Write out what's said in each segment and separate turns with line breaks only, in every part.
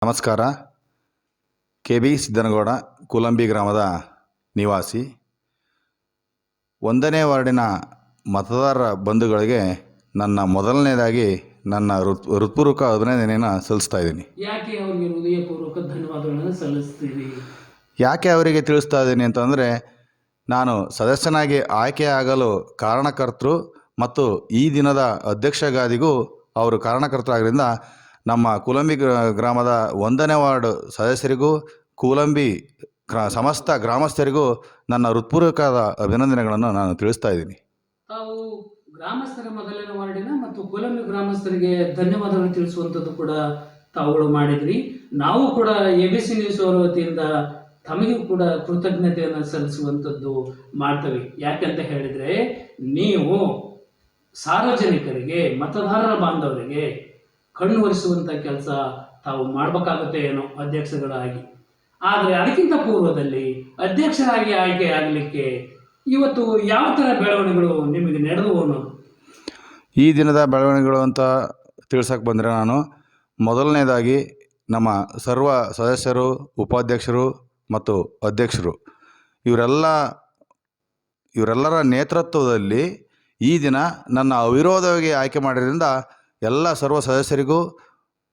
ನಮಸ್ಕಾರ. ಕೆ.ಬಿ. ಸಿದ್ದನಗೌಡ, ಕೂಲಂಬಿ ಗ್ರಾಮದ ನಿವಾಸಿ. 1ನೇ ವಾರ್ಡಿನ ಮತದಾರರ ಬಂಧುಗಳಿಗೆ ಮೊದಲನೇದಾಗಿ ನನ್ನ ಹೃತ್ಪೂರ್ವಕ ಅಭಿನಂದನೆಯನ್ನು ಸಲ್ಲಿಸ್ತಾ ಇದ್ದೀನಿ.
ಯಾಕೆ ಅವರಿಗೆ ಹೃದಯಪೂರ್ವಕ ಧನ್ಯವಾದಗಳನ್ನು ಸಲ್ಲಿಸ್ತೀವಿ?
ಯಾಕೆ ಅವರಿಗೆ ತಿಳಿಸ್ತಾ ಇದ್ದೀನಿ ಅಂತಂದರೆ, ನಾನು ಸದಸ್ಯನಾಗಿ ಆಯ್ಕೆಯಾಗಲು ಕಾರಣಕರ್ತರು ಮತ್ತು ಈ ದಿನದ ಅಧ್ಯಕ್ಷಗಾದಿಗೂ ಅವರು ಕಾರಣಕರ್ತರಾಗಿದ್ದರಿಂದ ನಮ್ಮ ಕೂಲಂಬಿ ಗ್ರಾಮದ 1ನೇ ವಾರ್ಡ್ ಸದಸ್ಯರಿಗೂ ಕೂಲಂಬಿ ಸಮಸ್ತ ಗ್ರಾಮಸ್ಥರಿಗೂ ನನ್ನ ಹೃತ್ಪೂರ್ವಕವಾದ ಅಭಿನಂದನೆಗಳನ್ನು ನಾನು ತಿಳಿಸ್ತಾ ಇದ್ದೀನಿ.
ತಾವು ಗ್ರಾಮಸ್ಥರ ಮೊದಲನೇ ವಾರ್ಡಿನ ಮತ್ತು ಕೂಲಂಬಿ ಗ್ರಾಮಸ್ಥರಿಗೆ ಧನ್ಯವಾದಗಳು ತಿಳಿಸುವಂಥದ್ದು ಕೂಡ ತಾವುಗಳು ಮಾಡಿದ್ರಿ. ನಾವು ಕೂಡ ABC ನ್ಯೂಸ್ ಅವರ ವತಿಯಿಂದ ತಮಗೂ ಕೂಡ ಕೃತಜ್ಞತೆಯನ್ನು ಸಲ್ಲಿಸುವಂಥದ್ದು ಮಾಡ್ತೇವೆ. ಯಾಕಂತ ಹೇಳಿದರೆ, ನೀವು ಸಾರ್ವಜನಿಕರಿಗೆ, ಮತದಾರರ ಬಾಂಧವರಿಗೆ ಕಣ್ಣು ಒರೆಸುವಂಥ ಕೆಲಸ ತಾವು ಮಾಡಬೇಕಾಗುತ್ತೆ ಏನೋ ಅಧ್ಯಕ್ಷಗಳಾಗಿ. ಆದರೆ ಅದಕ್ಕಿಂತ ಪೂರ್ವದಲ್ಲಿ ಅಧ್ಯಕ್ಷರಾಗಿ ಆಯ್ಕೆ ಆಗಲಿಕ್ಕೆ ಇವತ್ತು ಯಾವ ಥರ ಬೆಳವಣಿಗೆಗಳು ನಿಮಗೆ ನಡೆದವು ಅನ್ನೋದು?
ಈ ದಿನದ ಬೆಳವಣಿಗೆಗಳು ಅಂತ ತಿಳ್ಸಕ್ಕೆ ಬಂದರೆ, ನಾನು ಮೊದಲನೇದಾಗಿ ನಮ್ಮ ಸರ್ವ ಸದಸ್ಯರು, ಉಪಾಧ್ಯಕ್ಷರು ಮತ್ತು ಅಧ್ಯಕ್ಷರು ಇವರೆಲ್ಲರ ನೇತೃತ್ವದಲ್ಲಿ ಈ ದಿನ ನನ್ನ ಅವಿರೋಧವಾಗಿ ಆಯ್ಕೆ ಮಾಡಿದ್ರಿಂದ ಎಲ್ಲ ಸರ್ವ ಸದಸ್ಯರಿಗೂ,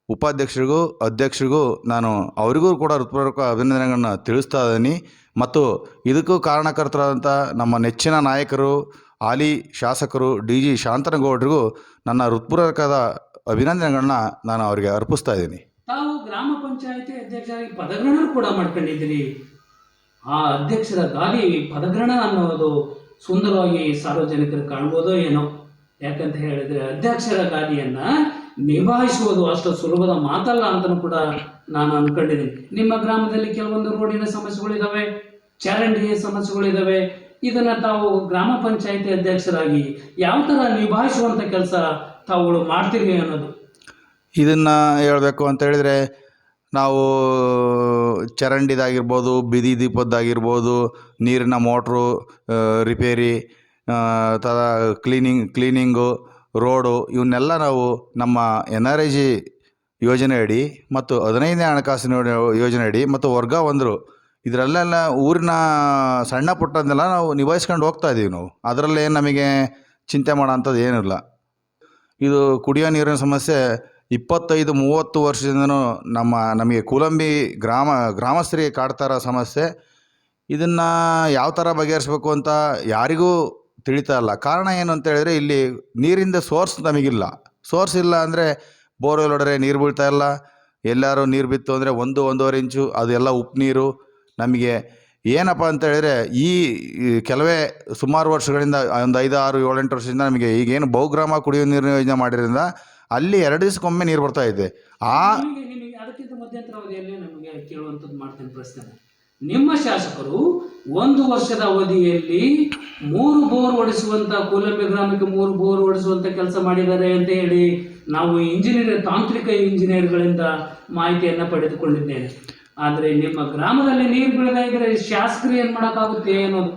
ಉಪಾಧ್ಯಕ್ಷರಿಗೂ, ಅಧ್ಯಕ್ಷರಿಗೂ ನಾನು ಅವರಿಗೂ ಕೂಡ ಹೃತ್ಪೂರ್ವಕ ಅಭಿನಂದನೆಗಳನ್ನು ತಿಳಿಸ್ತಾ ಇದ್ದೀನಿ. ಮತ್ತು ಇದಕ್ಕೂ ಕಾರಣಕರ್ತರಾದಂಥ ನಮ್ಮ ನೆಚ್ಚಿನ ನಾಯಕರು, ಹಾಲಿ ಶಾಸಕರು DG ಶಾಂತನಗೌಡರಿಗೂ ನನ್ನ ಹೃತ್ಪೂರ್ವಕದ ಅಭಿನಂದನೆಗಳನ್ನ ನಾನು ಅವರಿಗೆ ಅರ್ಪಿಸ್ತಾ ಇದ್ದೀನಿ.
ತಾವು ಗ್ರಾಮ ಪಂಚಾಯಿತಿ ಅಧ್ಯಕ್ಷರಾಗಿ ಪದಗ್ರಹಣ ಕೂಡ ಮಾಡ್ಕೊಂಡಿದ್ದೀರಿ. ಆ ಅಧ್ಯಕ್ಷರ ಗಾದಿ ಪದಗ್ರಹಣ ಅನ್ನೋದು ಸುಂದರವಾಗಿ ಸಾರ್ವಜನಿಕರು ಕಾಣ್ಬೋದೋ ಏನೋ. ಯಾಕಂತ ಹೇಳಿದರೆ, ಅಧ್ಯಕ್ಷರ ಗಾದಿಯನ್ನು ನಿಭಾಯಿಸುವುದು ಅಷ್ಟು ಸುಲಭದ ಮಾತಲ್ಲ ಅಂತಲೂ ಕೂಡ ನಾನು ಅಂದ್ಕೊಂಡಿದ್ದೀನಿ. ನಿಮ್ಮ ಗ್ರಾಮದಲ್ಲಿ ಕೆಲವೊಂದು ರೋಡಿನ ಸಮಸ್ಯೆಗಳಿದ್ದಾವೆ, ಚರಂಡಿಯ ಸಮಸ್ಯೆಗಳಿದ್ದಾವೆ. ಇದನ್ನು ತಾವು ಗ್ರಾಮ ಪಂಚಾಯಿತಿ ಅಧ್ಯಕ್ಷರಾಗಿ ಯಾವ ಥರ ನಿಭಾಯಿಸುವಂಥ ಕೆಲಸ ತಾವುಗಳು ಮಾಡ್ತೀರಿ ಅನ್ನೋದು?
ಇದನ್ನು ಹೇಳಬೇಕು ಅಂತ ಹೇಳಿದರೆ, ನಾವು ಚರಂಡಿದಾಗಿರ್ಬೋದು, ಬೀದಿ ದೀಪದ್ದಾಗಿರ್ಬೋದು, ನೀರಿನ ಮೋಟ್ರು ರಿಪೇರಿ, ಕ್ಲೀನಿಂಗು, ರೋಡು, ಇವನ್ನೆಲ್ಲ ನಾವು ನಮ್ಮ NRIG ಯೋಜನೆ ಅಡಿ ಮತ್ತು 15ನೇ ಹಣಕಾಸಿನ ಯೋಜನೆ ಅಡಿ ಮತ್ತು ವರ್ಗ 1 ಇದರಲ್ಲೆಲ್ಲ ಊರಿನ ಸಣ್ಣ ಪುಟ್ಟದನ್ನೆಲ್ಲ ನಾವು ನಿಭಾಯಿಸ್ಕೊಂಡು ಹೋಗ್ತಾ ಇದ್ದೀವಿ. ನಾವು ಅದರಲ್ಲೇ ನಮಗೆ ಚಿಂತೆ ಮಾಡೋ ಅಂಥದ್ದು ಏನಿಲ್ಲ. ಇದು ಕುಡಿಯೋ ನೀರಿನ ಸಮಸ್ಯೆ 25-30 ವರ್ಷದಿಂದನೂ ನಮಗೆ ಕೂಲಂಬಿ ಗ್ರಾಮಸ್ಥರಿಗೆ ಕಾಡ್ತಾ ಇರೋ ಸಮಸ್ಯೆ. ಇದನ್ನು ಯಾವ ಥರ ಬಗೆಹರಿಸ್ಬೇಕು ಅಂತ ಯಾರಿಗೂ ತಿಳಿತಾ ಇಲ್ಲ. ಕಾರಣ ಏನು ಅಂತ ಹೇಳಿದರೆ, ಇಲ್ಲಿ ನೀರಿಂದ ಸೋರ್ಸ್ ನಮಗಿಲ್ಲ. ಸೋರ್ಸ್ ಇಲ್ಲ ಅಂದರೆ ಬೋರ್ವೆಲ್ ಹೊಡೆದ್ರೆ ನೀರು ಬೀಳ್ತಾ ಇಲ್ಲ. ಎಲ್ಲರೂ ನೀರು ಬಿತ್ತು ಅಂದರೆ 1-1.5 ಇಂಚು ಅದೆಲ್ಲ ಉಪ್ಪು ನೀರು. ನಮಗೆ ಏನಪ್ಪ ಅಂತ ಹೇಳಿದರೆ, ಈ ಕೆಲವೇ ಸುಮಾರು ವರ್ಷಗಳಿಂದ ಒಂದು 5-6-7-8 ವರ್ಷದಿಂದ ನಮಗೆ ಈಗೇನು ಬಹುಗ್ರಾಮ ಕುಡಿಯೋ ನೀರಿನ ಯೋಜನೆ ಮಾಡಿರೋದ್ರಿಂದ ಅಲ್ಲಿ 2 ದಿವಸಕ್ಕೊಮ್ಮೆ ನೀರು ಬರ್ತಾ ಇದೆ.
ನಿಮಗೆ ಅದಕ್ಕಿಂತ ಮಧ್ಯಂತರ ಅವಧಿಯಲ್ಲಿ ನಮಗೆ ಕೇಳುವಂಥದ್ದು ಮಾಡ್ತೇನೆ ಪ್ರಶ್ನೆ. ನಿಮ್ಮ ಶಾಸಕರು 1 ವರ್ಷದ ಅವಧಿಯಲ್ಲಿ 3 ಬೋರ್ ಹೊಡೆಸುವಂಥ, ಕೂಲಂಬಿ ಗ್ರಾಮಕ್ಕೆ 3 ಬೋರ್ ಹೊಡೆಸುವಂಥ ಕೆಲಸ ಮಾಡಿದ್ದಾರೆ ಅಂತ ಹೇಳಿ ನಾವು ತಾಂತ್ರಿಕ ಇಂಜಿನಿಯರ್ಗಳಿಂದ ಮಾಹಿತಿಯನ್ನು ಪಡೆದುಕೊಂಡಿದ್ದೇನೆ. ಆದರೆ ನಿಮ್ಮ ಗ್ರಾಮದಲ್ಲಿ ನೀರು ಬೀಳದ ಇದ್ರೆ ಶಾಸಕರು ಏನು ಮಾಡೋಕ್ಕಾಗುತ್ತೆ ಅನ್ನೋದು?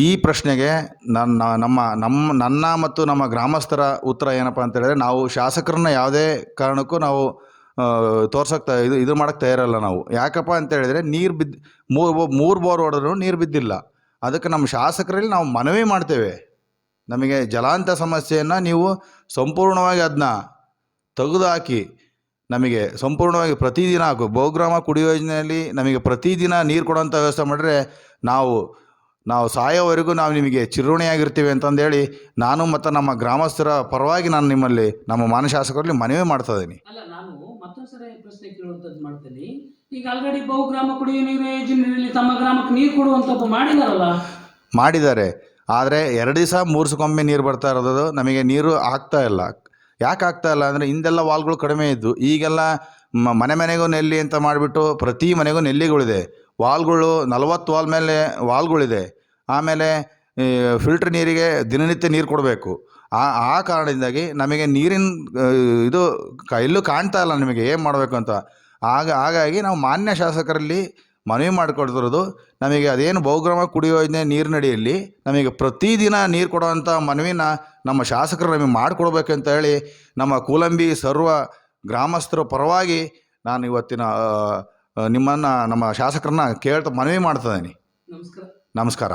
ಈ ಪ್ರಶ್ನೆಗೆ ನನ್ನ ಮತ್ತು ನಮ್ಮ ಗ್ರಾಮಸ್ಥರ ಉತ್ತರ ಏನಪ್ಪ ಅಂತ ಹೇಳಿದ್ರೆ, ನಾವು ಶಾಸಕರನ್ನ ಯಾವುದೇ ಕಾರಣಕ್ಕೂ ನಾವು ತೋರ್ಸೋಕ್ಕೆ ಇದು ಮಾಡೋಕ್ಕೆ ತಯಾರಲ್ಲ ನಾವು. ಯಾಕಪ್ಪ ಅಂತ ಹೇಳಿದರೆ, ನೀರು ಬಿದ್ದು 3 ಬೋರ್ ಹೊಡೆದ್ರು ನೀರು ಬಿದ್ದಿಲ್ಲ. ಅದಕ್ಕೆ ನಮ್ಮ ಶಾಸಕರಲ್ಲಿ ನಾವು ಮನವಿ ಮಾಡ್ತೇವೆ, ನಮಗೆ ಜಲಾಂತ ಸಮಸ್ಯೆಯನ್ನು ನೀವು ಸಂಪೂರ್ಣವಾಗಿ ಅದನ್ನ ತೆಗೆದುಹಾಕಿ ನಮಗೆ ಸಂಪೂರ್ಣವಾಗಿ ಪ್ರತಿದಿನ ಬಹುಗ್ರಾಮ ಕುಡಿಯೋ ಯೋಜನೆಯಲ್ಲಿ ನಮಗೆ ಪ್ರತಿದಿನ ನೀರು ಕೊಡೋಂಥ ವ್ಯವಸ್ಥೆ ಮಾಡಿದ್ರೆ ನಾವು ಸಾಯೋವರೆಗೂ ನಾವು ನಿಮಗೆ ಚಿರುಣಿಯಾಗಿರ್ತೀವಿ ಅಂತಂದೇಳಿ ನಾನು ಮತ್ತು ನಮ್ಮ ಗ್ರಾಮಸ್ಥರ ಪರವಾಗಿ ನಾನು ನಿಮ್ಮಲ್ಲಿ ನಮ್ಮ ಮಾನ್ಯ ಶಾಸಕರಲ್ಲಿ ಮನವಿ ಮಾಡ್ತಾ ಇದ್ದೀನಿ.
ಅಲ್ಲ, ನಾನು ಮತ್ತೊಂದ್ಸರಿ ಪ್ರಶ್ನೆ ಕೇಳುವಂಥದ್ದು ಮಾಡ್ತೀನಿ. ಈಗ ಆಲ್ರೆಡಿ ಬಹುಗ್ರಾಮ ಕುಡಿಯೋ ನೀರು ಯೋಜನೆಯಲ್ಲಿ ತಮ್ಮ ಗ್ರಾಮಕ್ಕೆ ನೀರು ಕೊಡುವಂಥದ್ದು
ಮಾಡಿದ್ದಾರೆ. ಆದರೆ 2 ದಿವಸ 3 ದಿವಸಕ್ಕೊಮ್ಮೆ ನೀರು ಬರ್ತಾ ಇರೋದು, ನಮಗೆ ನೀರು ಆಗ್ತಾ ಇಲ್ಲ. ಯಾಕೆ ಆಗ್ತಾ ಇಲ್ಲ ಅಂದರೆ, ಹಿಂದೆಲ್ಲ ವಾಲ್ಗಳು ಕಡಿಮೆ ಇದ್ದು, ಈಗೆಲ್ಲ ಮನೆಗೂ ನೆಲ್ಲಿ ಅಂತ ಮಾಡಿಬಿಟ್ಟು ಪ್ರತಿ ಮನೆಗೂ ನೆಲ್ಲಿಗಳಿದೆ. ವಾಲ್ಗಳು 40 ವಾಲ್ ಮೇಲೆ ವಾಲ್ಗಳಿದೆ. ಆಮೇಲೆ ಫಿಲ್ಟ್ರ್ ನೀರಿಗೆ ದಿನನಿತ್ಯ ನೀರು ಕೊಡಬೇಕು. ಆ ಕಾರಣದಿಂದಾಗಿ ನಮಗೆ ನೀರಿನ ಎಲ್ಲೂ ಕಾಣ್ತಾ ಇಲ್ಲ ನಿಮಗೆ ಏನು ಮಾಡಬೇಕು ಅಂತ. ಹಾಗಾಗಿ ನಾವು ಮಾನ್ಯ ಶಾಸಕರಲ್ಲಿ ಮನವಿ ಮಾಡಿಕೊಡ್ತಿರೋದು, ನಮಗೆ ಅದೇನು ಬಹುಗ್ರಾಮ ಕುಡಿಯೋ ಯೋಜನೆ ನೀರಿನಡಿಯಲ್ಲಿ ನಮಗೆ ಪ್ರತಿದಿನ ನೀರು ಕೊಡುವಂಥ ಮನವಿನ ನಮ್ಮ ಶಾಸಕರು ನಮಗೆ ಮಾಡಿಕೊಡ್ಬೇಕಂತ ಹೇಳಿ ನಮ್ಮ ಕೂಲಂಬಿ ಸರ್ವ ಗ್ರಾಮಸ್ಥರ ಪರವಾಗಿ ನಾನು ಇವತ್ತಿನ ನಿಮ್ಮನ್ನು ನಮ್ಮ ಶಾಸಕರನ್ನ ಕೇಳ್ತಾ ಮನವಿ ಮಾಡ್ತಿದ್ದೀನಿ.
ನಮಸ್ಕಾರ.
ನಮಸ್ಕಾರ.